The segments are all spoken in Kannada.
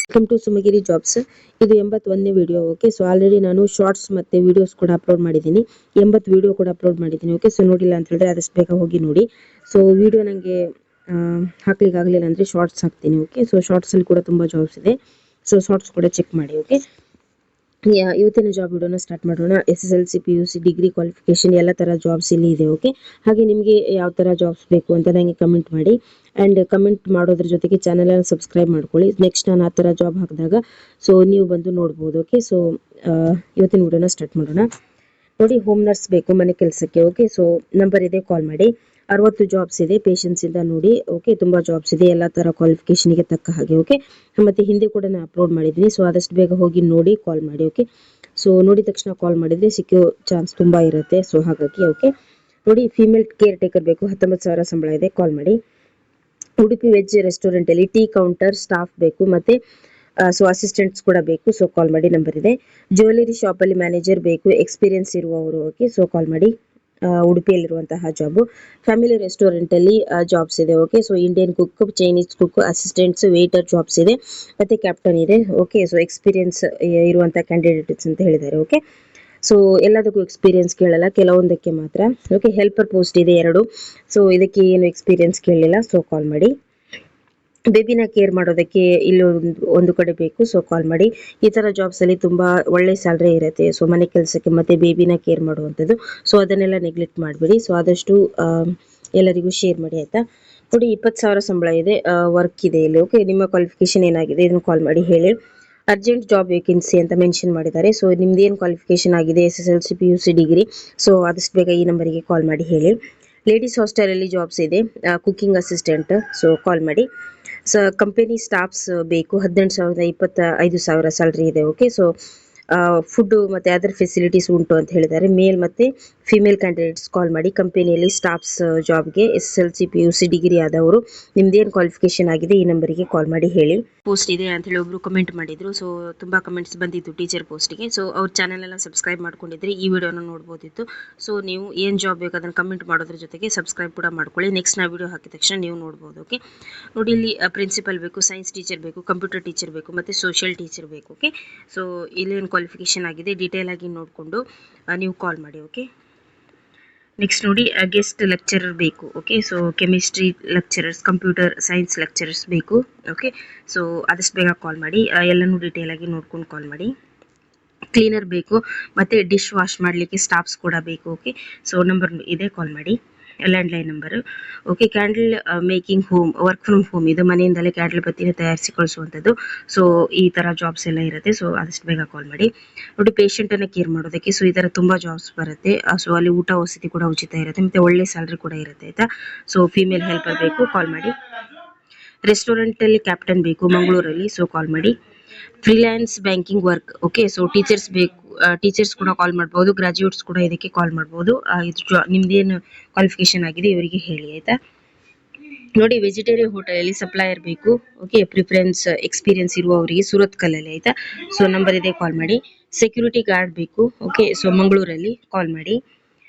ವೆಲ್ಕಮ್ ಟು ಸುಮಗಿರಿ ಜಾಬ್ಸ್. ಇದು 81ನೇ ವಿಡಿಯೋ. ಓಕೆ, ಸೊ ಆಲ್ರೆಡಿ ನಾನು ಶಾರ್ಟ್ಸ್ ಮತ್ತೆ ವಿಡಿಯೋಸ್ ಕೂಡ ಅಪ್ಲೋಡ್ ಮಾಡಿದ್ದೀನಿ, 80 ವಿಡಿಯೋ ಕೂಡ ಅಪ್ಲೋಡ್ ಮಾಡಿದ್ದೀನಿ. ಓಕೆ, ಸೊ ನೋಡಿಲ್ಲ ಅಂತ ಹೇಳಿದ್ರೆ ಆದಷ್ಟು ಬೇಗ ಹೋಗಿ ನೋಡಿ. ಸೊ ವಿಡಿಯೋ ನನಗೆ ಹಾಕ್ಲಿಕ್ಕೆ ಆಗಲಿಲ್ಲ ಅಂದರೆ ಶಾರ್ಟ್ಸ್ ಹಾಕ್ತೀನಿ. ಓಕೆ, ಸೊ ಶಾರ್ಟ್ಸಲ್ಲಿ ಕೂಡ ತುಂಬ ಜಾಬ್ಸ್ ಇದೆ, ಸೊ ಶಾರ್ಟ್ಸ್ ಕೂಡ ಚೆಕ್ ಮಾಡಿ. ಓಕೆ, ಇವತ್ತಿನ ಜಾಬ್ ವಿಡಿಯೋನ ಸ್ಟಾರ್ಟ್ ಮಾಡೋಣ. SSLC PUC ಡಿಗ್ರಿ ಕ್ವಾಲಿಫಿಕೇಶನ್ ಎಲ್ಲ ಥರ ಜಾಬ್ಸ್ ಇಲ್ಲಿ ಇದೆ. ಓಕೆ, ಹಾಗೆ ನಿಮಗೆ ಯಾವ ಥರ ಜಾಬ್ಸ್ ಬೇಕು ಅಂತ ನನಗೆ ಕಮೆಂಟ್ ಮಾಡಿ. ಆ್ಯಂಡ್ ಕಮೆಂಟ್ ಮಾಡೋದ್ರ ಜೊತೆಗೆ ಚಾನಲನ್ನು ಸಬ್ಸ್ಕ್ರೈಬ್ ಮಾಡ್ಕೊಳ್ಳಿ. ನೆಕ್ಸ್ಟ್ ನಾನು ಆ ಥರ ಜಾಬ್ ಹಾಕಿದಾಗ ಸೊ ನೀವು ಬಂದು ನೋಡ್ಬೋದು. ಓಕೆ, ಸೊ ಇವತ್ತಿನ ವಿಡಿಯೋನ ಸ್ಟಾರ್ಟ್ ಮಾಡೋಣ. ನೋಡಿ, ಹೋಮ್ ನರ್ಸ್ ಬೇಕು ಮನೆ ಕೆಲಸಕ್ಕೆ. ಓಕೆ, ಸೊ ನಂಬರ್ ಇದೆ, ಕಾಲ್ ಮಾಡಿ. 60 ಜಾಬ್ಸ್ ಇದೆ, ಪೇಷನ್ಸ್ ಇಂದ ನೋಡಿ. ಓಕೆ, ತುಂಬಾ ಜಾಬ್ಸ್ ಇದೆ ಎಲ್ಲ ತರ ಕ್ವಾಲಿಫಿಕೇಶನ್ಗೆ ತಕ್ಕ ಹಾಗೆ. ಓಕೆ, ಮತ್ತೆ ಹಿಂದೆ ಕೂಡ ನಾನು ಅಪ್ಲೋಡ್ ಮಾಡಿದ್ದೀನಿ, ಸೊ ಆದಷ್ಟು ಬೇಗ ಹೋಗಿ ನೋಡಿ, ಕಾಲ್ ಮಾಡಿ. ಓಕೆ, ಸೊ ನೋಡಿದ ತಕ್ಷಣ ಕಾಲ್ ಮಾಡಿದ್ರೆ ಸಿಕ್ಕೋ ಚಾನ್ಸ್ ತುಂಬಾ ಇರುತ್ತೆ, ಸೊ ಹಾಗಾಗಿ. ಓಕೆ, ನೋಡಿ, ಫೀಮೇಲ್ ಕೇರ್ ಟೇಕರ್ ಬೇಕು, 19,000 ಸಂಬಳ ಇದೆ, ಕಾಲ್ ಮಾಡಿ. ಉಡುಪಿ ವೆಜ್ ರೆಸ್ಟೋರೆಂಟ್ ಅಲ್ಲಿ ಟೀ ಕೌಂಟರ್ ಸ್ಟಾಫ್ ಬೇಕು, ಮತ್ತೆ ಸೊ ಅಸಿಸ್ಟೆಂಟ್ಸ್ ಕೂಡ ಬೇಕು, ಸೊ ಕಾಲ್ ಮಾಡಿ. ನಂಬರ್ ಇದೆ. ಜ್ಯುವೆಲರಿ ಶಾಪ್ ಅಲ್ಲಿ ಮ್ಯಾನೇಜರ್ ಬೇಕು, ಎಕ್ಸ್ಪೀರಿಯನ್ಸ್ ಇರುವವರು. ಓಕೆ, ಸೊ ಕಾಲ್ ಮಾಡಿ. ಉಡುಪಿಯಲ್ಲಿರುವಂತಹ ಜಾಬ್. ಫ್ಯಾಮಿಲಿ ರೆಸ್ಟೋರೆಂಟ್ ಅಲ್ಲಿ ಜಾಬ್ಸ್ ಇದೆ. Okay, so Indian cook, Chinese cook, assistants, waiter jobs ಇದೆ, ಮತ್ತೆ ಕ್ಯಾಪ್ಟನ್ ಇದೆ. ಓಕೆ, ಸೊ ಎಕ್ಸ್ಪೀರಿಯನ್ಸ್ ಇರುವಂತಹ ಕ್ಯಾಂಡಿಡೇಟ್ಸ್ ಅಂತ ಹೇಳಿದ್ದಾರೆ. ಓಕೆ, ಸೊ ಎಲ್ಲದಕ್ಕೂ ಎಕ್ಸ್ಪೀರಿಯನ್ಸ್ ಕೇಳಲ್ಲ, ಕೆಲವೊಂದಕ್ಕೆ ಮಾತ್ರ. ಓಕೆ, ಹೆಲ್ಪರ್ ಪೋಸ್ಟ್ ಇದೆ 2, ಸೊ ಇದಕ್ಕೆ ಏನು ಎಕ್ಸ್ಪೀರಿಯನ್ಸ್ ಕೇಳಲಿಲ್ಲ, ಸೊ ಕಾಲ್ ಮಾಡಿ. ಬೇಬಿನ ಕೇರ್ ಮಾಡೋದಕ್ಕೆ ಇಲ್ಲಿ ಒಂದು ಕಡೆ ಬೇಕು, ಸೊ ಕಾಲ್ ಮಾಡಿ. ಈ ತರ ಜಾಬ್ಸ್ ಅಲ್ಲಿ ತುಂಬಾ ಒಳ್ಳೆ ಸ್ಯಾಲರಿ ಇರುತ್ತೆ, ಸೊ ಮನೆ ಕೆಲಸಕ್ಕೆ ಮತ್ತೆ ಬೇಬಿನ ಕೇರ್ ಮಾಡುವಂಥದ್ದು. ಸೊ ಅದನ್ನೆಲ್ಲ ನೆಗ್ಲೆಕ್ಟ್ ಮಾಡಬೇಡಿ, ಸೊ ಆದಷ್ಟು ಎಲ್ಲರಿಗೂ ಶೇರ್ ಮಾಡಿ, ಆಯ್ತಾ. ನೋಡಿ, 20,000 ಸಂಬಳ ಇದೆ, ವರ್ಕ್ ಇದೆ ಇಲ್ಲಿ. ಓಕೆ, ನಿಮ್ಮ ಕ್ವಾಲಿಫಿಕೇಶನ್ ಏನಾಗಿದೆ ಇದನ್ನು ಕಾಲ್ ಮಾಡಿ ಹೇಳಿ. ಅರ್ಜೆಂಟ್ ಜಾಬ್ ವೇಕೆನ್ಸಿ ಅಂತ ಮೆನ್ಷನ್ ಮಾಡಿದ್ದಾರೆ. ಸೊ ನಿಮ್ದು ಏನು ಕ್ವಾಲಿಫಿಕೇಶನ್ ಆಗಿದೆ, SSLC PUC ಡಿಗ್ರಿ, ಸೊ ಆದಷ್ಟು ಬೇಗ ಈ ನಂಬರಿಗೆ ಕಾಲ್ ಮಾಡಿ ಹೇಳಿ. ಲೇಡೀಸ್ ಹಾಸ್ಟೆಲ್ ಅಲ್ಲಿ ಜಾಬ್ಸ್ ಇದೆ, ಕುಕಿಂಗ್ ಅಸಿಸ್ಟೆಂಟ್, ಸೊ ಕಾಲ್ ಮಾಡಿ. ಕಂಪನಿ ಸ್ಟಾಫ್ಸ್ ಬೇಕು, 18,000 25,000 ಸ್ಯಾಲರಿ ಇದೆ. ಓಕೆ, ಸೊ ಫುಡ್ ಮತ್ತೆ ಅದರ್ ಫೆಸಿಲಿಟೀಸ್ ಉಂಟು ಅಂತ ಹೇಳಿದ್ದಾರೆ. ಮೇಲ್ ಮತ್ತೆ ಫಿಮೇಲ್ ಕ್ಯಾಂಡಿಡೇಟ್ಸ್ ಕಾಲ್ ಮಾಡಿ. ಕಂಪನಿಯಲ್ಲಿ ಸ್ಟಾಫ್ಸ್ ಜಾಬ್ಗೆ SSLC PUC ಡಿಗ್ರಿ ಆದವರು, ನಿಮ್ದೇನು ಕ್ವಾಲಿಫಿಕೇಶನ್ ಆಗಿದೆ ಈ ನಂಬರಿಗೆ ಕಾಲ್ ಮಾಡಿ ಹೇಳಿ. ಪೋಸ್ಟ್ ಇದೆ ಅಂತ ಹೇಳಿ ಒಬ್ರು ಕಮೆಂಟ್ ಮಾಡಿದ್ರು, ಸೊ ತುಂಬಾ ಕಮೆಂಟ್ಸ್ ಬಂದಿತ್ತು ಟೀಚರ್ ಪೋಸ್ಟ್ಗೆ. ಸೊ ಅವ್ರ ಚಾನಲ್ ಎಲ್ಲ ಸಬ್ಸ್ಕ್ರೈಬ್ ಮಾಡ್ಕೊಂಡಿದ್ರೆ ಈ ವಿಡಿಯೋನ ನೋಡ್ಬೋದಿತ್ತು. ಸೊ ನೀವು ಏನು ಜಾಬ್ ಬೇಕು ಅದನ್ನು ಕಮೆಂಟ್ ಮಾಡೋದ್ರ ಜೊತೆಗೆ ಸಬ್ಸ್ಕ್ರೈಬ್ ಕೂಡ ಮಾಡ್ಕೊಳ್ಳಿ. ನೆಕ್ಸ್ಟ್ ನಾ ವಿಡಿಯೋ ಹಾಕಿದ ತಕ್ಷಣ ನೀವು ನೋಡ್ಬೋದು. ಓಕೆ, ನೋಡಿ, ಇಲ್ಲಿ ಪ್ರಿನ್ಸಿಪಲ್ ಬೇಕು, ಸೈನ್ಸ್ ಟೀಚರ್ ಬೇಕು, ಕಂಪ್ಯೂಟರ್ ಟೀಚರ್ ಬೇಕು, ಮತ್ತೆ ಸೋಷಿಯಲ್ ಟೀಚರ್ ಬೇಕು. ಓಕೆ, ಸೊ ಇಲ್ಲೇನು ಕ್ವಾಲಿಫಿಕೇಶನ್ ಆಗಿದೆ ಡೀಟೇಲ್ ಆಗಿ ನೋಡಿಕೊಂಡು ನೀವು ಕಾಲ್ ಮಾಡಿ. ಓಕೆ, ನೆಕ್ಸ್ಟ್ ನೋಡಿ, ಗೆಸ್ಟ್ ಲೆಕ್ಚರರ್ ಬೇಕು. Okay, so chemistry lecturers, computer science lecturers ಬೇಕು. ಓಕೆ, ಸೊ ಆದಷ್ಟು ಬೇಗ ಕಾಲ್ ಮಾಡಿ, ಎಲ್ಲನೂ ಡೀಟೇಲ್ ಆಗಿ ನೋಡ್ಕೊಂಡು ಕಾಲ್ ಮಾಡಿ. ಕ್ಲೀನರ್ ಬೇಕು, ಮತ್ತೆ ಡಿಶ್ ವಾಶ್ ಮಾಡಲಿಕ್ಕೆ ಸ್ಟಾಫ್ಸ್ ಕೂಡ ಬೇಕು. ಓಕೆ, ಸೊ ನಂಬರ್ ಇದೆ, ಕಾಲ್ ಮಾಡಿ. Landline number. Okay, candle making home, work from home, ಇದು ಮನೆಯಿಂದಲೇ ಕ್ಯಾಂಡಲ್ ಬತ್ತಿನ ತಯಾರಿಸಿ ಕಳಿಸುವಂಥದ್ದು. ಸೊ ಈ ಥರ ಜಾಬ್ಸ್ ಎಲ್ಲ ಇರುತ್ತೆ, ಸೊ ಆದಷ್ಟು ಬೇಗ ಕಾಲ್ ಮಾಡಿ. ನೋಡಿ, ಪೇಷಂಟನ್ನು ಕೇರ್ ಮಾಡೋದಕ್ಕೆ, ಸೊ ಈ ಥರ ತುಂಬ ಜಾಬ್ಸ್ ಬರುತ್ತೆ. ಸೊ ಅಲ್ಲಿ ಊಟ ವಸತಿ ಕೂಡ ಉಚಿತ ಇರುತ್ತೆ, ಮತ್ತು ಒಳ್ಳೆ ಸ್ಯಾಲ್ರಿ ಕೂಡ ಇರುತ್ತೆ, ಆಯಿತಾ. ಸೊ ಫೀಮೇಲ್ ಹೆಲ್ಪರ್ ಬೇಕು, ಕಾಲ್ ಮಾಡಿ. ರೆಸ್ಟೋರೆಂಟಲ್ಲಿ ಕ್ಯಾಪ್ಟನ್ ಬೇಕು ಮಂಗಳೂರಲ್ಲಿ, ಸೊ ಕಾಲ್ ಮಾಡಿ. Freelance banking work. Okay, so teachers ಬೇಕು, ಟೀಚರ್ಸ್ ಕೂಡ ಕಾಲ್ ಮಾಡ್ಬೋದು, ಗ್ರಾಜ್ಯುಯೇಟ್ಸ್ ಕೂಡ ಇದಕ್ಕೆ ಕಾಲ್ ಮಾಡ್ಬೋದು. ನಿಮ್ದೇನು ಕ್ವಾಲಿಫಿಕೇಶನ್ ಆಗಿದೆ ಇವರಿಗೆ ಹೇಳಿ, ಆಯ್ತಾ. ನೋಡಿ, ವೆಜಿಟೇರಿಯನ್ ಹೋಟೆಲಲ್ಲಿ ಸಪ್ಲೈಯರ್ ಬೇಕು. ಓಕೆ, ಪ್ರಿಫರೆನ್ಸ್ ಎಕ್ಸ್ಪೀರಿಯನ್ಸ್ ಇರುವವರಿಗೆ ಸೂರತ್ ಕಲ್ಲಲ್ಲಿ, ಆಯ್ತಾ. ಸೊ ನಂಬರ್ ಇದೆ, ಕಾಲ್ ಮಾಡಿ. ಸೆಕ್ಯೂರಿಟಿ ಗಾರ್ಡ್ ಬೇಕು. ಓಕೆ, ಸೊ ಮಂಗಳೂರಲ್ಲಿ, ಕಾಲ್ ಮಾಡಿ.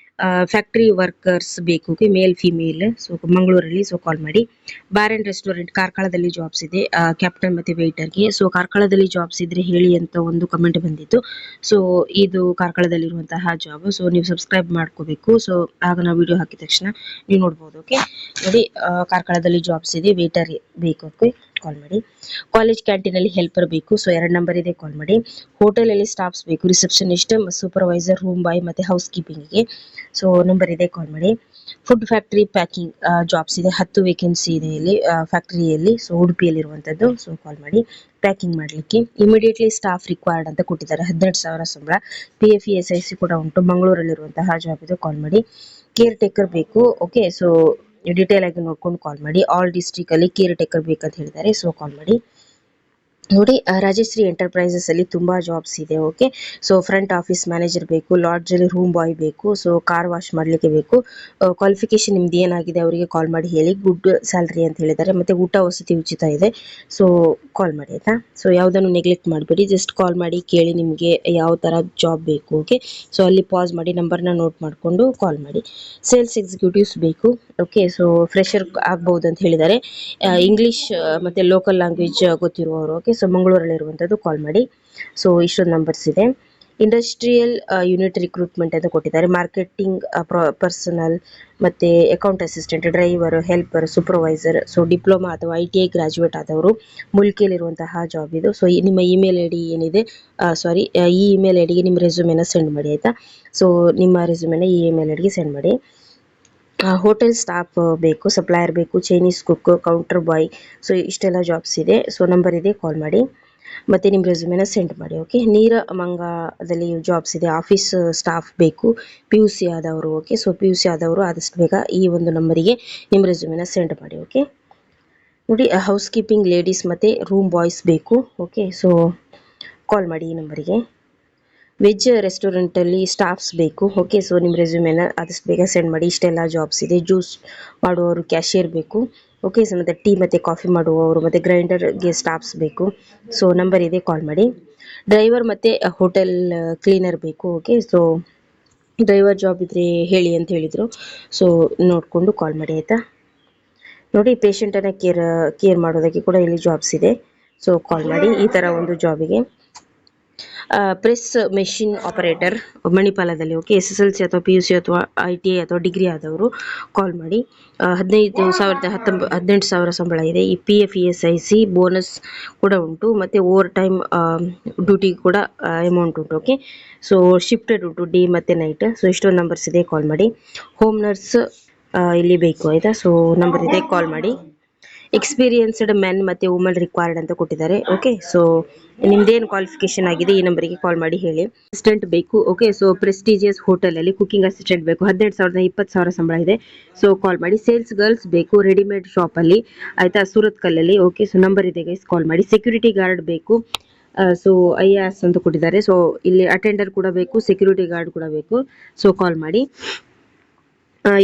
ಫ್ಯಾಕ್ಟ್ರಿ ವರ್ಕರ್ಸ್ ಬೇಕು. ಓಕೆ, ಮೇಲ್ ಫಿಮೇಲ್, ಸೊ ಮಂಗಳೂರಲ್ಲಿ, ಸೊ ಕಾಲ್ ಮಾಡಿ. ಬಾರ್ ಅಂಡ್ ರೆಸ್ಟೋರೆಂಟ್ ಕಾರ್ಕಳದಲ್ಲಿ ಜಾಬ್ಸ್ ಇದೆ, ಕ್ಯಾಪ್ಟನ್ ಮತ್ತೆ ವೇಟರ್ಗೆ. ಸೊ ಕಾರ್ಕಳದಲ್ಲಿ ಜಾಬ್ಸ್ ಇದ್ರೆ ಹೇಳಿ ಅಂತ ಒಂದು ಕಮೆಂಟ್ ಬಂದಿತ್ತು. ಸೊ ಇದು ಕಾರ್ಕಳದಲ್ಲಿರುವಂತಹ ಜಾಬ್, ಸೊ ನೀವು ಸಬ್ಸ್ಕ್ರೈಬ್ ಮಾಡ್ಕೋಬೇಕು. ಸೊ ಆಗ ನಾವು ವಿಡಿಯೋ ಹಾಕಿದ ತಕ್ಷಣ ನೀವು ನೋಡ್ಬೋದು. ಓಕೆ, ನೋಡಿ, ಕಾರ್ಕಳದಲ್ಲಿ ಜಾಬ್ಸ್ ಇದೆ, ವೇಟರ್ ಬೇಕು. ಓಕೆ, ಕಾಲ್ ಮಾಡಿ. ಕಾಲೇಜ್ ಕ್ಯಾಂಟೀನ್ ಅಲ್ಲಿ ಹೆಲ್ಪರ್ ಬೇಕು, ಸೊ 2 ನಂಬರ್ ಇದೆ, ಕಾಲ್ ಮಾಡಿ. ಹೋಟೆಲ್ ಅಲ್ಲಿ ಸ್ಟಾಫ್ಸ್ ಬೇಕು, ರಿಸೆಪ್ಷನಿಸ್ಟ್, ಸೂಪರ್ವೈಸರ್, ರೂಮ್ ಬಾಯ್ ಮತ್ತೆ ಹೌಸ್ ಕೀಪಿಂಗ್ಗೆ. ಸೊ ನಂಬರ್ ಇದೆ, ಕಾಲ್ ಮಾಡಿ. ಫುಡ್ ಫ್ಯಾಕ್ಟರಿ ಪ್ಯಾಕಿಂಗ್ ಜಾಬ್ಸ್ ಇದೆ, 10 ವೇಕೆನ್ಸಿ ಇದೆ ಇಲ್ಲಿ ಫ್ಯಾಕ್ಟರಿಯಲ್ಲಿ, ಸೊ ಉಡುಪಿಯಲ್ಲಿರುವಂಥದ್ದು. ಸೊ ಕಾಲ್ ಮಾಡಿ. ಪ್ಯಾಕಿಂಗ್ ಮಾಡಲಿಕ್ಕೆ ಇಮಿಡಿಯೇಟ್ಲಿ ಸ್ಟಾಫ್ ರಿಕ್ವೈರ್ಡ್ ಅಂತ ಕೊಟ್ಟಿದ್ದಾರೆ, 18,000 ಸಂಬಳ, PF SIC ಕೂಡ ಉಂಟು, ಮಂಗಳೂರಲ್ಲಿರುವಂತಹ ಜಾಬ್ ಇದು, ಕಾಲ್ ಮಾಡಿ. ಕೇರ್ ಟೇಕರ್ ಬೇಕು. ಓಕೆ, ಸೊ ಡೀಟೇಲ್ ಆಗಿ ನೋಡ್ಕೊಂಡು ಕಾಲ್ ಮಾಡಿ. ಆಲ್ ಡಿಸ್ಟ್ರಿಕ್ಟ್ ಅಲ್ಲಿ ಕೇರ್ ಟೇಕರ್ ಬೇಕಂತ ಹೇಳಿದ್ದಾರೆ, ಸೊ ಕಾಲ್ ಮಾಡಿ. ನೋಡಿ, ರಾಜಶ್ರೀ ಎಂಟರ್ಪ್ರೈಸಸ್ ಅಲ್ಲಿ ತುಂಬಾ ಜಾಬ್ಸ್ ಇದೆ. Okay, so front office manager ಬೇಕು, ಲಾಡ್ಜ್ ಅಲ್ಲಿ ರೂಮ್ ಬಾಯ್ ಬೇಕು, ಸೊ ಕಾರ್ ವಾಶ್ ಮಾಡ್ಲಿಕ್ಕೆ ಬೇಕು. ಕ್ವಾಲಿಫಿಕೇಶನ್ ನಿಮ್ದು ಏನಾಗಿದೆ ಅವರಿಗೆ ಕಾಲ್ ಮಾಡಿ ಹೇಳಿ. ಗುಡ್ ಸ್ಯಾಲ್ರಿ ಅಂತ ಹೇಳಿದ್ದಾರೆ, ಮತ್ತೆ ಊಟ ವಸತಿ ಉಚಿತ ಇದೆ, ಸೊ ಕಾಲ್ ಮಾಡಿ, ಆಯ್ತಾ. ಸೊ ಯಾವುದನ್ನು ನೆಗ್ಲೆಕ್ಟ್ ಮಾಡಬೇಡಿ, ಜಸ್ಟ್ ಕಾಲ್ ಮಾಡಿ ಕೇಳಿ ನಿಮಗೆ ಯಾವ ತರ ಜಾಬ್ ಬೇಕು. ಓಕೆ, ಸೊ ಅಲ್ಲಿ ಪಾಸ್ ಮಾಡಿ ನಂಬರ್ನ ನೋಟ್ ಮಾಡಿಕೊಂಡು ಕಾಲ್ ಮಾಡಿ. ಸೇಲ್ಸ್ ಎಕ್ಸಿಕ್ಯೂಟಿವ್ಸ್ ಬೇಕು. ಓಕೆ, ಸೊ ಫ್ರೆಶರ್ ಆಗ್ಬಹುದು ಅಂತ ಹೇಳಿದ್ದಾರೆ, ಇಂಗ್ಲಿಷ್ ಮತ್ತೆ ಲೋಕಲ್ ಲ್ಯಾಂಗ್ವೇಜ್ ಗೊತ್ತಿರುವವರು. Okay, okay. ಸೊ ಮಂಗಳೂರಲ್ಲಿ ಇರುವಂಥದ್ದು, ಕಾಲ್ ಮಾಡಿ. ಸೊ ಇಷ್ಟೊಂದು ನಂಬರ್ಸ್ ಇದೆ. ಇಂಡಸ್ಟ್ರಿಯಲ್ ಯೂನಿಟ್ ರಿಕ್ರೂಟ್ಮೆಂಟ್ ಅಂತ ಕೊಟ್ಟಿದ್ದಾರೆ. ಮಾರ್ಕೆಟಿಂಗ್ ಪರ್ಸನಲ್, ಮತ್ತೆ account assistant, driver, helper, supervisor. So diploma ಅಥವಾ ITI ಗ್ರಾಜುಯೇಟ್ ಆದವರು ಮುಲ್ಕಿಯಲ್ಲಿರುವಂತಹ ಜಾಬ್ ಇದು. ಸೊ ನಿಮ್ಮ ಇಮೇಲ್ ಐ ಡಿ ಏನಿದೆ, ಈ ಇಮೇಲ್ ಐ ಡಿಗೆ ನಿಮ್ಮ ರೆಸ್ಯೂಮೆನ ಸೆಂಡ್ ಮಾಡಿ ಆಯಿತಾ. ಸೊ ನಿಮ್ಮ ರೆಸ್ಯೂಮೆನ ಈ ಇಮೇಲ್ ಐ ಡಿಗೆ ಸೆಂಡ್ ಮಾಡಿ. ಹೋಟೆಲ್ ಸ್ಟಾಫ್ ಬೇಕು, ಸಪ್ಲೈಯರ್ ಬೇಕು, ಚೈನೀಸ್ ಕುಕ್, ಕೌಂಟರ್ ಬಾಯ್. ಸೊ ಇಷ್ಟೆಲ್ಲ ಜಾಬ್ಸ್ ಇದೆ. ಸೊ ನಂಬರ್ ಇದೆ, ಕಾಲ್ ಮಾಡಿ. ಮತ್ತು ನಿಮ್ಮ ರೆಸ್ಯೂಮೆನ ಸೆಂಡ್ ಮಾಡಿ, ಓಕೆ. ನೀರಮಂಗಲದಲ್ಲಿ ಜಾಬ್ಸ್ ಇದೆ, ಆಫೀಸ್ ಸ್ಟಾಫ್ ಬೇಕು, PUC ಆದವರು, ಓಕೆ. ಸೊ PUC ಆದವರು ಆದಷ್ಟು ಬೇಗ ಈ ಒಂದು ನಂಬರಿಗೆ ನಿಮ್ಮ ರೆಸ್ಯೂಮೆನ ಸೆಂಡ್ ಮಾಡಿ, ಓಕೆ. ನೋಡಿ, ಹೌಸ್ ಕೀಪಿಂಗ್ ಲೇಡೀಸ್ ಮತ್ತು ರೂಮ್ ಬಾಯ್ಸ್ ಬೇಕು, ಓಕೆ. ಸೊ ಕಾಲ್ ಮಾಡಿ ಈ ನಂಬರಿಗೆ. ವೆಜ್ ರೆಸ್ಟೋರೆಂಟಲ್ಲಿ ಸ್ಟಾಫ್ಸ್ ಬೇಕು, ಓಕೆ. ಸೊ ನಿಮ್ಮ ರೆಸ್ಯೂಮೆನ ಆದಷ್ಟು ಬೇಗ ಸೆಂಡ್ ಮಾಡಿ. ಇಷ್ಟೆಲ್ಲ ಜಾಬ್ಸ್ ಇದೆ. ಜ್ಯೂಸ್ ಮಾಡುವವರು, ಕ್ಯಾಶಿಯರ್ ಬೇಕು, ಓಕೆ. ಸೊ ಮತ್ತು ಟೀ ಮತ್ತು ಕಾಫಿ ಮಾಡುವವರು ಮತ್ತು ಗ್ರೈಂಡರ್ಗೆ ಸ್ಟಾಫ್ಸ್ ಬೇಕು. ಸೊ ನಂಬರ್ ಇದೆ, ಕಾಲ್ ಮಾಡಿ. ಡ್ರೈವರ್ ಮತ್ತು ಹೋಟೆಲ್ ಕ್ಲೀನರ್ ಬೇಕು, ಓಕೆ. ಸೊ ಡ್ರೈವರ್ ಜಾಬ್ ಇದ್ರೆ ಹೇಳಿ ಅಂತ ಹೇಳಿದರು. ಸೊ ನೋಡಿಕೊಂಡು ಕಾಲ್ ಮಾಡಿ ಆಯಿತಾ. ನೋಡಿ, ಪೇಷಂಟನ್ನು ಕೇರ್ ಮಾಡೋದಕ್ಕೆ ಕೂಡ ಇಲ್ಲಿ ಜಾಬ್ಸ್ ಇದೆ. ಸೊ ಕಾಲ್ ಮಾಡಿ ಈ ಥರ ಒಂದು ಜಾಬಿಗೆ. ಪ್ರೆಸ್ ಮೆಷಿನ್ ಆಪರೇಟರ್ ಮಣಿಪಾಲದಲ್ಲಿ, ಓಕೆ. SSLC ಅಥವಾ PUC ಅಥವಾ ITI ಅಥವಾ ಡಿಗ್ರಿ ಆದವರು ಕಾಲ್ ಮಾಡಿ. 18,000 ಸಂಬಳ ಇದೆ. ಈ PF ESIC ಬೋನಸ್ ಕೂಡ ಉಂಟು, ಮತ್ತು ಓವರ್ ಟೈಮ್ ಡ್ಯೂಟಿ ಕೂಡ ಅಮೌಂಟ್ ಉಂಟು, ಓಕೆ. ಸೊ ಶಿಫ್ಟೆಡ್ ಉಂಟು, ಡೇ ಮತ್ತು ನೈಟ್. ಸೊ ಇಷ್ಟೊಂದು ನಂಬರ್ಸ್ ಇದೆ, ಕಾಲ್ ಮಾಡಿ. ಹೋಮ್ ನರ್ಸ್ ಇಲ್ಲಿ ಬೇಕು ಆಯಿತಾ. ಸೊ ನಂಬರ್ ಇದೆ, ಕಾಲ್ ಮಾಡಿ. ಎಕ್ಸ್ಪೀರಿಯನ್ಸ್ಡ್ ಮೆನ್ ಮತ್ತು ವುಮೆನ್ ರಿಕ್ವೈರ್ಡ್ ಅಂತ ಕೊಟ್ಟಿದ್ದಾರೆ, ಓಕೆ. ಸೊ ನಿಮ್ದೇನು ಕ್ವಾಲಿಫಿಕೇಶನ್ ಆಗಿದೆ ಈ ನಂಬರಿಗೆ ಕಾಲ್ ಮಾಡಿ ಹೇಳಿ. ಅಸಿಸ್ಟೆಂಟ್ ಬೇಕು, ಓಕೆ. ಸೊ ಪ್ರೆಸ್ಟೀಜಿಯಸ್ ಹೋಟೆಲಲ್ಲಿ ಕುಕಿಂಗ್ ಅಸಿಸ್ಟೆಂಟ್ ಬೇಕು. 18,000 20,000 ಸಂಬಳ ಇದೆ. ಸೊ ಕಾಲ್ ಮಾಡಿ. ಸೇಲ್ಸ್ ಗರ್ಲ್ಸ್ ಬೇಕು, ರೆಡಿಮೇಡ್ ಶಾಪಲ್ಲಿ ಆಯಿತಾ, ಸೂರತ್ ಕಲ್ಲಲ್ಲಿ, ಓಕೆ. ಸೊ ನಂಬರ್ ಇದೆ ಗೈಸ್, ಕಾಲ್ ಮಾಡಿ. ಸೆಕ್ಯೂರಿಟಿ ಗಾರ್ಡ್ ಬೇಕು. ಸೊ IAS ಅಂತ ಕೊಟ್ಟಿದ್ದಾರೆ. ಸೊ ಇಲ್ಲಿ ಅಟೆಂಡರ್ ಕೂಡ ಬೇಕು, ಸೆಕ್ಯೂರಿಟಿ ಗಾರ್ಡ್ ಕೂಡ ಬೇಕು. ಸೊ ಕಾಲ್ ಮಾಡಿ.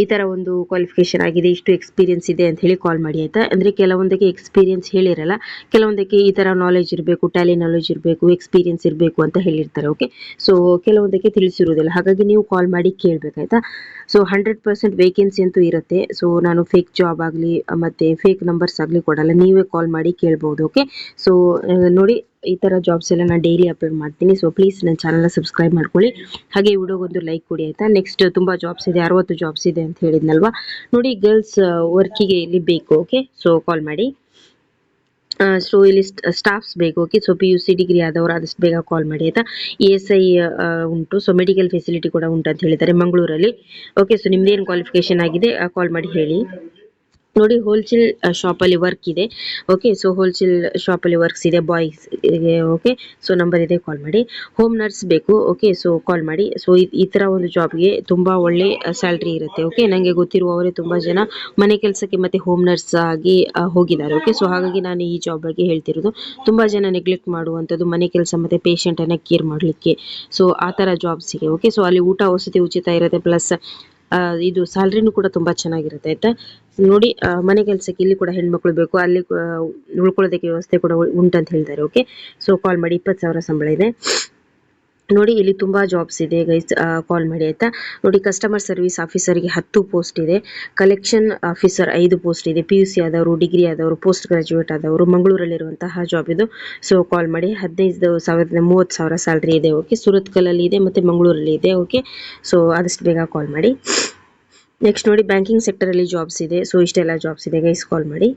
ಈ ಥರ ಒಂದು ಕ್ವಾಲಿಫಿಕೇಶನ್ ಆಗಿದೆ, ಇಷ್ಟು ಎಕ್ಸ್ಪೀರಿಯನ್ಸ್ ಇದೆ ಅಂತ ಹೇಳಿ ಕಾಲ್ ಮಾಡಿ ಆಯಿತಾ. ಅಂದರೆ ಕೆಲವೊಂದಕ್ಕೆ ಎಕ್ಸ್ಪೀರಿಯನ್ಸ್ ಹೇಳಿರಲ್ಲ, ಕೆಲವೊಂದಕ್ಕೆ ಈ ಥರ ನಾಲೆಜ್ ಇರಬೇಕು, ಟ್ಯಾಲಿ ನಾಲೆಜ್ ಇರಬೇಕು, ಎಕ್ಸ್ಪೀರಿಯನ್ಸ್ ಇರಬೇಕು ಅಂತ ಹೇಳಿರ್ತಾರೆ, ಓಕೆ. ಸೊ ಕೆಲವೊಂದಕ್ಕೆ ತಿಳಿಸಿರೋದಿಲ್ಲ, ಹಾಗಾಗಿ ನೀವು ಕಾಲ್ ಮಾಡಿ ಕೇಳಬೇಕಾಯ್ತಾ. ಸೊ 100% ವೇಕೆನ್ಸಿ ಅಂತೂ ಇರುತ್ತೆ. ಸೊ ನಾನು ಫೇಕ್ ಜಾಬ್ ಆಗಲಿ ಮತ್ತು ಫೇಕ್ ನಂಬರ್ಸ್ ಆಗಲಿ ಕೊಡಲ್ಲ, ನೀವೇ ಕಾಲ್ ಮಾಡಿ ಕೇಳ್ಬೋದು, ಓಕೆ. ಸೊ ನೋಡಿ, ಈ ಥರ ಜಾಬ್ಸ್ ಎಲ್ಲ ನಾನು ಡೈಲಿ ಅಪ್ಲೋಡ್ ಮಾಡ್ತೀನಿ. ಸೊ ಪ್ಲೀಸ್ ನನ್ನ ಚಾನಲ್ನ ಸಬ್ಸ್ಕ್ರೈಬ್ ಮಾಡ್ಕೊಳ್ಳಿ, ಹಾಗೆ ವಿಡಿಯೋಗೊಂದು ಲೈಕ್ ಕೊಡಿ ಆಯಿತಾ. ನೆಕ್ಸ್ಟ್ ತುಂಬ ಜಾಬ್ಸ್ ಇದೆ, 60 ಜಾಬ್ಸ್ ಇದೆ ಅಂತ ಹೇಳಿದ್ನಲ್ವಾ. ನೋಡಿ, ಗರ್ಲ್ಸ್ ವರ್ಕಿಗೆ ಇಲ್ಲಿ ಬೇಕು, ಓಕೆ. ಸೊ ಕಾಲ್ ಮಾಡಿ. ಸೊ ಇಲ್ಲಿ ಸ್ಟಾಫ್ಸ್ ಬೇಕು, ಓಕೆ. ಸೊ PUC ಡಿಗ್ರಿ ಆದವರು ಆದಷ್ಟು ಬೇಗ ಕಾಲ್ ಮಾಡಿ ಆಯಿತಾ. ESI ಉಂಟು, ಸೊ ಮೆಡಿಕಲ್ ಫೆಸಿಲಿಟಿ ಕೂಡ ಉಂಟು ಅಂತ ಹೇಳಿದ್ದಾರೆ ಮಂಗಳೂರಲ್ಲಿ, ಓಕೆ. ಸೊ ನಿಮ್ದೇನು ಕ್ವಾಲಿಫಿಕೇಶನ್ ಆಗಿದೆ ಕಾಲ್ ಮಾಡಿ ಹೇಳಿ. ನೋಡಿ, ಹೋಲ್ಸೇಲ್ ಶಾಪಲ್ಲಿ ವರ್ಕ್ ಇದೆ, ಓಕೆ. ಸೊ ಹೋಲ್ಸೇಲ್ ಶಾಪಲ್ಲಿ ವರ್ಕ್ಸ್ ಇದೆ ಬಾಯ್ಸ್, ಓಕೆ. ಸೊ ನಂಬರ್ ಇದೆ, ಕಾಲ್ ಮಾಡಿ. ಹೋಮ್ ನರ್ಸ್ ಬೇಕು, ಓಕೆ. ಸೊ ಕಾಲ್ ಮಾಡಿ. ಸೊ ಈ ಥರ ಒಂದು ಜಾಬ್ಗೆ ತುಂಬ ಒಳ್ಳೆ ಸ್ಯಾಲ್ರಿ ಇರುತ್ತೆ, ಓಕೆ. ನನಗೆ ಗೊತ್ತಿರುವವರೇ ತುಂಬ ಜನ ಮನೆ ಕೆಲಸಕ್ಕೆ ಮತ್ತು ಹೋಮ್ ನರ್ಸ್ ಆಗಿ ಹೋಗಿದ್ದಾರೆ, ಓಕೆ. ಸೊ ಹಾಗಾಗಿ ನಾನು ಈ ಜಾಬ್ ಬಗ್ಗೆ ಹೇಳ್ತಿರೋದು. ತುಂಬ ಜನ ನೆಗ್ಲೆಕ್ಟ್ ಮಾಡುವಂಥದ್ದು ಮನೆ ಕೆಲಸ ಮತ್ತು ಪೇಷಂಟನ್ನು ಕೇರ್ ಮಾಡಲಿಕ್ಕೆ. ಸೊ ಆ ಥರ ಜಾಬ್ಸಿಗೆ, ಓಕೆ. ಸೊ ಅಲ್ಲಿ ಊಟ ವಸತಿ ಉಚಿತ ಇರುತ್ತೆ, ಪ್ಲಸ್ ಇದು ಸ್ಯಾಲ್ರಿನೂ ಕೂಡ ತುಂಬ ಚೆನ್ನಾಗಿರುತ್ತೆ ಆಯಿತಾ. ನೋಡಿ, ಮನೆ ಕೆಲಸಕ್ಕೆ ಇಲ್ಲಿ ಕೂಡ ಹೆಣ್ಮಕ್ಳು ಬೇಕು, ಅಲ್ಲಿ ಉಳ್ಕೊಳ್ಳೋದಕ್ಕೆ ವ್ಯವಸ್ಥೆ ಕೂಡ ಉಂಟಂತ ಹೇಳ್ತಾರೆ, ಓಕೆ. ಸೊ ಕಾಲ್ ಮಾಡಿ. 20,000 ಸಂಬಳ ಇದೆ. ನೋಡಿ, ಇಲ್ಲಿ ತುಂಬ ಜಾಬ್ಸ್ ಇದೆ ಗೈಸ್, ಕಾಲ್ ಮಾಡಿ ಆಯಿತಾ. ನೋಡಿ, ಕಸ್ಟಮರ್ ಸರ್ವಿಸ್ ಆಫೀಸರ್ಗೆ 10 ಪೋಸ್ಟ್ ಇದೆ. ಕಲೆಕ್ಷನ್ ಆಫೀಸರ್ 5 ಪೋಸ್ಟ್ ಇದೆ. PUC ಆದವರು, ಡಿಗ್ರಿ ಆದವರು, ಪೋಸ್ಟ್ ಗ್ರಾಜುಯೇಟ್ ಆದವರು, ಮಂಗಳೂರಲ್ಲಿರುವಂತಹ ಜಾಬ್ ಇದು. ಸೊ ಕಾಲ್ ಮಾಡಿ. 15,000 30,000 ಸ್ಯಾಲ್ರಿ ಇದೆ, ಓಕೆ. ಸೂರತ್ ಕಲ್ಲಲ್ಲಿ ಇದೆ ಮತ್ತು ಮಂಗಳೂರಲ್ಲಿ ಇದೆ, ಓಕೆ. ಸೊ ಆದಷ್ಟು ಬೇಗ ಕಾಲ್ ಮಾಡಿ. ನೆಕ್ಸ್ಟ್ ನೋಡಿ, ಬ್ಯಾಂಕಿಂಗ್ ಸೆಕ್ಟರಲ್ಲಿ ಜಾಬ್ಸ್ ಇದೆ. ಸೊ ಇಷ್ಟೆಲ್ಲ ಜಾಬ್ಸ್ ಇದೆ ಗೈಸ್, ಕಾಲ್ ಮಾಡಿ.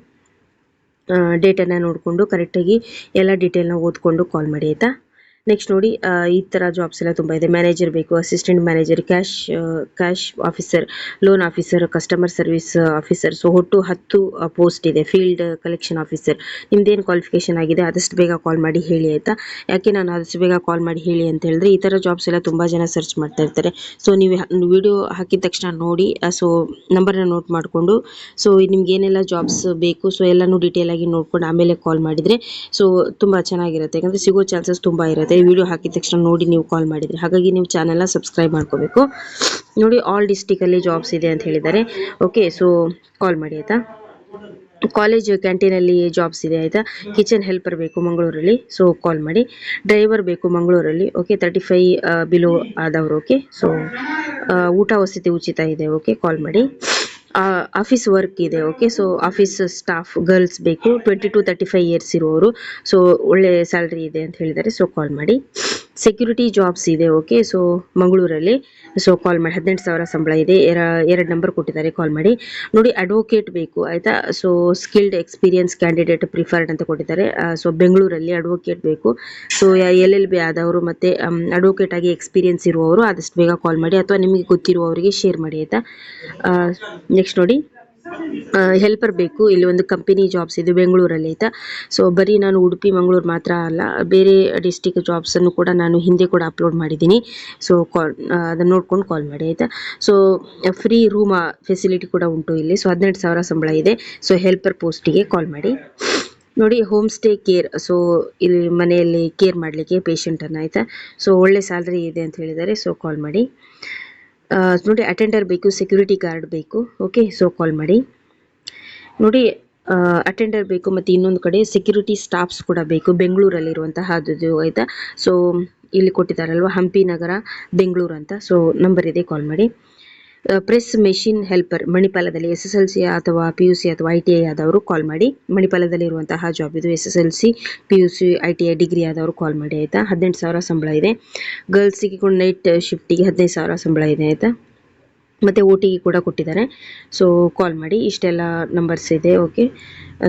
ಡೇಟನ್ನು ನೋಡಿಕೊಂಡು ಕರೆಕ್ಟಾಗಿ ಎಲ್ಲ ಡೀಟೇಲ್ನ ಓದ್ಕೊಂಡು ಕಾಲ್ ಮಾಡಿ ಆಯಿತಾ. ನೆಕ್ಸ್ಟ್ ನೋಡಿ, ಈ ಥರ ಜಾಬ್ಸ್ ಎಲ್ಲ ತುಂಬ ಇದೆ. ಮ್ಯಾನೇಜರ್ ಬೇಕು, assistant manager, cash officer, loan officer, customer service officer. So ಒಟ್ಟು 10 ಪೋಸ್ಟ್ ಇದೆ. Field collection officer. ನಿಮ್ದೇನು ಕ್ವಾಲಿಫಿಕೇಶನ್ ಆಗಿದೆ ಆದಷ್ಟು ಬೇಗ ಕಾಲ್ ಮಾಡಿ ಹೇಳಿ ಆಯಿತಾ. ಯಾಕೆ ನಾನು ಆದಷ್ಟು ಬೇಗ ಕಾಲ್ ಮಾಡಿ ಹೇಳಿ ಅಂತ ಹೇಳಿದ್ರೆ, ಈ ಥರ ಜಾಬ್ಸ್ ಎಲ್ಲ ತುಂಬ ಜನ ಸರ್ಚ್ ಮಾಡ್ತಾ ಇರ್ತಾರೆ. ಸೊ ನೀವು ವಿಡಿಯೋ ಹಾಕಿದ ತಕ್ಷಣ ನೋಡಿ, ಸೊ ನಂಬರ್ನ ನೋಟ್ ಮಾಡಿಕೊಂಡು, ಸೊ ನಿಮ್ಗೆ ಏನೆಲ್ಲ ಜಾಬ್ಸ್ ಬೇಕು ಸೊ ಎಲ್ಲನೂ ಡೀಟೇಲಾಗಿ ನೋಡ್ಕೊಂಡು ಆಮೇಲೆ ಕಾಲ್ ಮಾಡಿದರೆ ಸೊ ತುಂಬ ಚೆನ್ನಾಗಿರುತ್ತೆ. ಯಾಕಂದರೆ ಸಿಗೋ ಚಾನ್ಸಸ್ ತುಂಬ ಇರುತ್ತೆ ವಿಡಿಯೋ ಹಾಕಿದ ತಕ್ಷಣ ನೋಡಿ ನೀವು ಕಾಲ್ ಮಾಡಿದರೆ. ಹಾಗಾಗಿ ನೀವು ಚಾನೆಲ್ನ ಸಬ್ಸ್ಕ್ರೈಬ್ ಮಾಡ್ಕೋಬೇಕು. ನೋಡಿ, ಆಲ್ ಡಿಸ್ಟಿಕಲ್ಲಿ ಜಾಬ್ಸ್ ಇದೆ ಅಂತ ಹೇಳಿದ್ದಾರೆ, ಓಕೆ. ಸೊ ಕಾಲ್ ಮಾಡಿ ಆಯಿತಾ. ಕಾಲೇಜ್ ಕ್ಯಾಂಟೀನಲ್ಲಿ ಜಾಬ್ಸ್ ಇದೆ ಆಯಿತಾ. ಕಿಚನ್ ಹೆಲ್ಪರ್ ಬೇಕು ಮಂಗಳೂರಲ್ಲಿ, ಸೊ ಕಾಲ್ ಮಾಡಿ. ಡ್ರೈವರ್ ಬೇಕು ಮಂಗಳೂರಲ್ಲಿ, ಓಕೆ. 35 ಬಿಲೋ ಆದವರು, ಓಕೆ. ಸೊ ಊಟ ವಸತಿ ಉಚಿತ ಇದೆ, ಓಕೆ. ಕಾಲ್ ಮಾಡಿ. ಆಫೀಸ್ ವರ್ಕ್ ಇದೆ. Okay, so office staff girls ಬೇಕು, 20 to 35 ಇಯರ್ಸ್ ಇರುವವರು. ಸೊ ಒಳ್ಳೆ ಸ್ಯಾಲ್ರಿ ಇದೆ ಅಂತ ಹೇಳಿದ್ದಾರೆ, ಸೊ ಕಾಲ್ ಮಾಡಿ. ಸೆಕ್ಯೂರಿಟಿ ಜಾಬ್ಸ್ ಇದೆ. ಓಕೆ, ಸೊ ಮಂಗಳೂರಲ್ಲಿ. ಸೊ ಕಾಲ್ ಮಾಡಿ, 18,000 ಸಂಬಳ ಇದೆ. ಎರಡು ನಂಬರ್ ಕೊಟ್ಟಿದ್ದಾರೆ, ಕಾಲ್ ಮಾಡಿ. ನೋಡಿ, ಅಡ್ವೊಕೇಟ್ ಬೇಕು ಆಯ್ತಾ. So skilled experience candidate preferred ಅಂತ ಕೊಟ್ಟಿದ್ದಾರೆ. ಸೊ ಬೆಂಗಳೂರಲ್ಲಿ ಅಡ್ವೊಕೇಟ್ ಬೇಕು. ಸೊ LLB ಆದವರು ಮತ್ತೆ ಅಡ್ವೊಕೇಟ್ ಆಗಿ ಎಕ್ಸ್ಪೀರಿಯನ್ಸ್ ಇರುವವರು ಆದಷ್ಟು ಬೇಗ ಕಾಲ್ ಮಾಡಿ, ಅಥವಾ ನಿಮಗೆ ಗೊತ್ತಿರುವವರಿಗೆ ಶೇರ್ ಮಾಡಿ ಆಯ್ತಾ. ನೆಕ್ಸ್ಟ್ ನೋಡಿ, ಹೆಲ್ಪರ್ ಬೇಕು. ಇಲ್ಲಿ ಒಂದು ಕಂಪನಿ ಜಾಬ್ಸ್ ಇದೆ ಬೆಂಗಳೂರಲ್ಲಿ ಆಯ್ತಾ. ಸೊ ಬರೀ ನಾನು ಉಡುಪಿ ಮಂಗಳೂರು ಮಾತ್ರ ಅಲ್ಲ, ಬೇರೆ ಡಿಸ್ಟಿಕ್ ಜಾಬ್ಸ್ ಅನ್ನು ಕೂಡ ನಾನು ಹಿಂದೆ ಕೂಡ ಅಪ್ಲೋಡ್ ಮಾಡಿದ್ದೀನಿ. ಸೊ ಅದನ್ನು ನೋಡ್ಕೊಂಡು ಕಾಲ್ ಮಾಡಿ ಆಯ್ತಾ. ಸೊ ಫ್ರೀ ರೂಮ್ ಫೆಸಿಲಿಟಿ ಕೂಡ ಉಂಟು ಇಲ್ಲಿ. ಸೊ 18,000 ಸಂಬಳ ಇದೆ. ಸೊ ಹೆಲ್ಪರ್ ಪೋಸ್ಟಿಗೆ ಕಾಲ್ ಮಾಡಿ. ನೋಡಿ, ಹೋಮ್ ಸ್ಟೇ ಕೇರ್. ಸೊ ಇಲ್ಲಿ ಮನೆಯಲ್ಲಿ ಕೇರ್ ಮಾಡಲಿಕ್ಕೆ ಪೇಷಂಟನ್ನು ಆಯ್ತಾ. ಸೊ ಒಳ್ಳೆ ಸ್ಯಾಲ್ರಿ ಇದೆ ಅಂತ ಹೇಳಿದ್ದಾರೆ, ಸೊ ಕಾಲ್ ಮಾಡಿ. ನೋಡಿ, ಅಟೆಂಡರ್ ಬೇಕು, ಸೆಕ್ಯೂರಿಟಿ ಗಾರ್ಡ್ ಬೇಕು. ಓಕೆ, ಸೊ ಕಾಲ್ ಮಾಡಿ. ನೋಡಿ, ಅಟೆಂಡರ್ ಬೇಕು ಮತ್ತು ಇನ್ನೊಂದು ಕಡೆ ಸೆಕ್ಯೂರಿಟಿ ಸ್ಟಾಫ್ಸ್ ಕೂಡ ಬೇಕು ಬೆಂಗಳೂರಲ್ಲಿರುವಂತಹದ್ದು ಆಯಿತಾ. ಸೊ ಇಲ್ಲಿ ಕೊಟ್ಟಿದ್ದಾರಲ್ವ, ಹಂಪಿ ನಗರ ಬೆಂಗಳೂರು ಅಂತ. ಸೊ ನಂಬರ್ ಇದೆ, ಕಾಲ್ ಮಾಡಿ. ಪ್ರೆಸ್ ಮೆಷಿನ್ ಹೆಲ್ಪರ್ ಮಣಿಪಾಲದಲ್ಲಿ, SSLC ಅಥವಾ PUC ಅಥವಾ ITI ಆದವರು ಕಾಲ್ ಮಾಡಿ. ಮಣಿಪಾಲದಲ್ಲಿ ಇರುವಂತಹ ಜಾಬ್ ಇದು. SSLC PUC ITI ಡಿಗ್ರಿ ಆದವರು ಕಾಲ್ ಮಾಡಿ ಆಯಿತಾ. 18,000 ಸಂಬಳ ಇದೆ. ಗರ್ಲ್ಸಿಗೆ ಕೂಡ ನೈಟ್ ಶಿಫ್ಟಿಗೆ 15,000 ಸಂಬಳ ಇದೆ ಆಯಿತಾ. ಮತ್ತು OT ಕೂಡ ಕೊಟ್ಟಿದ್ದಾರೆ, ಸೊ ಕಾಲ್ ಮಾಡಿ. ಇಷ್ಟೆಲ್ಲ ನಂಬರ್ಸ್ ಇದೆ. ಓಕೆ,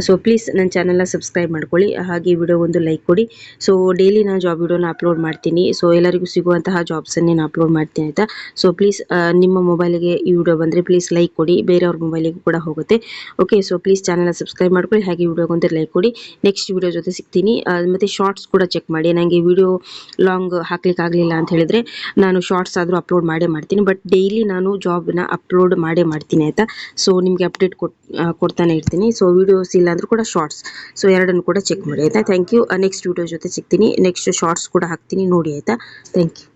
ಸೊ ಪ್ಲೀಸ್ ನನ್ನ ಚಾನಲ್ನ ಸಬ್ಸ್ಕ್ರೈಬ್ ಮಾಡ್ಕೊಳ್ಳಿ, ಹಾಗೆ ವಿಡಿಯೋ ಒಂದು ಲೈಕ್ ಕೊಡಿ. ಸೊ ಡೈಲಿ ನಾನು ಜಾಬ್ ವಿಡಿಯೋನ ಅಪ್ಲೋಡ್ ಮಾಡ್ತೀನಿ. ಸೊ ಎಲ್ಲರಿಗೂ ಸಿಗುವಂತಹ ಜಾಬ್ಸನ್ನೇ ನಾನು ಅಪ್ಲೋಡ್ ಮಾಡ್ತೀನಿ ಆಯಿತಾ. ಸೊ ಪ್ಲೀಸ್ ನಿಮ್ಮ ಮೊಬೈಲಿಗೆ ಈ ವಿಡಿಯೋ ಬಂದರೆ ಪ್ಲೀಸ್ ಲೈಕ್ ಕೊಡಿ, ಬೇರೆಯವ್ರ ಮೊಬೈಲಿಗೂ ಕೂಡ ಹೋಗುತ್ತೆ. ಓಕೆ, ಸೊ ಪ್ಲೀಸ್ ಚಾನಲ್ನ ಸಬ್ಸ್ಕ್ರೈಬ್ ಮಾಡ್ಕೊಳ್ಳಿ, ಹಾಗೆ ವಿಡಿಯೋಗೊಂದು ಲೈಕ್ ಕೊಡಿ. ನೆಕ್ಸ್ಟ್ ವಿಡಿಯೋ ಜೊತೆ ಸಿಗ್ತೀನಿ. ಮತ್ತು ಶಾರ್ಟ್ಸ್ ಕೂಡ ಚೆಕ್ ಮಾಡಿ. ನನಗೆ ವಿಡಿಯೋ ಲಾಂಗ್ ಹಾಕ್ಲಿಕ್ಕೆ ಆಗಲಿಲ್ಲ ಅಂತ ಹೇಳಿದರೆ ನಾನು ಶಾರ್ಟ್ಸ್ ಆದರೂ ಅಪ್ಲೋಡ್ ಮಾಡೇ ಮಾಡ್ತೀನಿ, ಬಟ್ ಡೈಲಿ ನಾನು ಜಾಬ್ನ ಅಪ್ಲೋಡ್ ಮಾಡೇ ಮಾಡ್ತೀನಿ ಆಯಿತಾ. ಸೊ ನಿಮಗೆ ಅಪ್ಡೇಟ್ ಕೊಡ್ತಾನೆ ಇರ್ತೀನಿ. ಸೊ ವಿಡಿಯೋಸ್ ಇಲ್ಲ ಅಂದರೂ ಕೂಡ ಶಾರ್ಟ್ಸ್, ಸೊ ಎರಡನ್ನು ಕೂಡ ಚೆಕ್ ಮಾಡಿ ಆಯಿತಾ. Thank you. ನೆಕ್ಸ್ಟ್ ವಿಡಿಯೋ ಜೊತೆ ಸಿಗ್ತೀನಿ. ನೆಕ್ಸ್ಟ್ ಶಾರ್ಟ್ಸ್ ಕೂಡ ಹಾಕ್ತೀನಿ, ನೋಡಿ ಆಯಿತಾ. Thank you.